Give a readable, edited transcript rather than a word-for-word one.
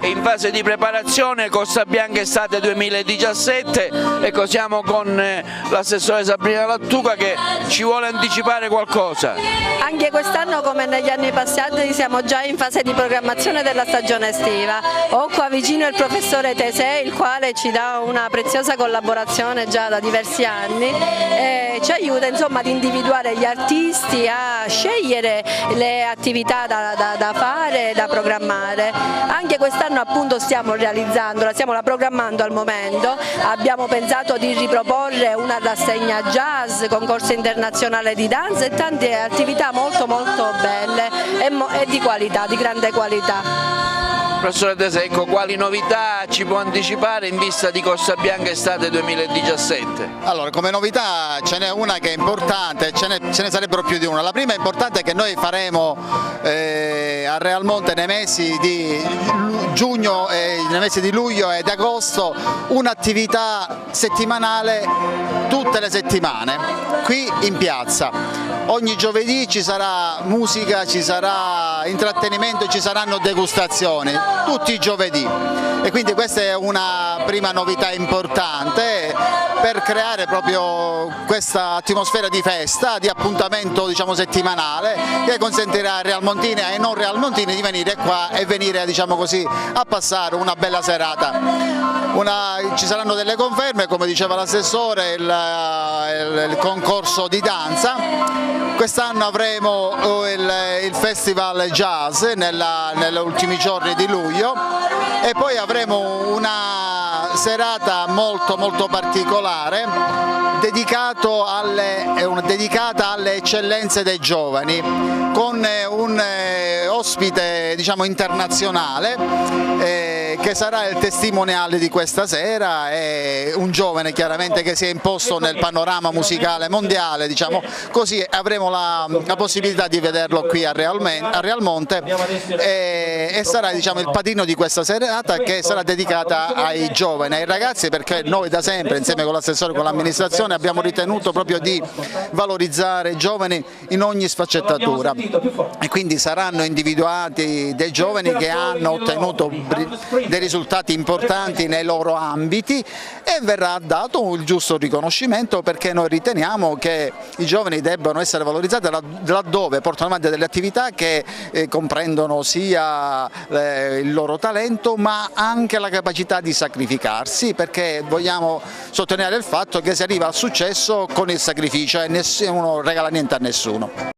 è in fase di preparazione, Costa Bianca Estate 2017, ecco siamo con l'assessore Sabrina Lattuca che ci vuole anticipare qualcosa. Anche quest'anno come negli anni passati siamo già in fase di programmazione della stagione estiva. Ho qua vicino il professore Tesè, il quale ci dà una preziosa collaborazione già da diversi anni e ci aiuta insomma ad individuare gli artisti, a scegliere le attività da fare, da programmare. Anche quest'anno appunto stiamo realizzandola, stiamo la programmando al momento, abbiamo pensato di riproporre una rassegna jazz, concorso internazionale di danza e tante attività molto belle e di qualità, di grande qualità. Professore Tesè, ecco, quali novità ci può anticipare in vista di Costa Bianca Estate 2017? Allora, come novità ce n'è una che è importante, ce ne sarebbero più di una. La prima importante è che noi faremo a Realmonte nei mesi di giugno, nei mesi di luglio ed agosto un'attività settimanale tutte le settimane qui in piazza. Ogni giovedì ci sarà musica, ci sarà intrattenimento, ci saranno degustazioni, tutti i giovedì, e quindi questa è una prima novità importante per creare proprio questa atmosfera di festa, di appuntamento diciamo settimanale, che consentirà ai realmontini e ai non realmontini di venire qua e venire diciamo così a passare una bella serata. Ci saranno delle conferme, come diceva l'assessore, il concorso di danza. Quest'anno avremo il Festival Jazz negli ultimi giorni di luglio e poi avremo una serata molto particolare dedicata alle eccellenze dei giovani, con un ospite diciamo internazionale che sarà il testimoniale di questa sera, è un giovane chiaramente che si è imposto nel panorama musicale mondiale, diciamo così, avremo la possibilità di vederlo qui a Realmonte e sarà diciamo il padrino di questa serata, che sarà dedicata ai giovani, ai ragazzi, perché noi da sempre insieme con l'assessore, con l'amministrazione abbiamo ritenuto proprio di valorizzare i giovani in ogni sfaccettatura e quindi saranno individuati dei giovani che hanno ottenuto dei risultati importanti nei loro ambiti e verrà dato il giusto riconoscimento, perché noi riteniamo che i giovani debbano essere valorizzati laddove portano avanti delle attività che comprendono sia il loro talento ma anche la capacità di sacrificarsi, perché vogliamo sottolineare il fatto che si arriva al successo con il sacrificio e nessuno regala niente a nessuno.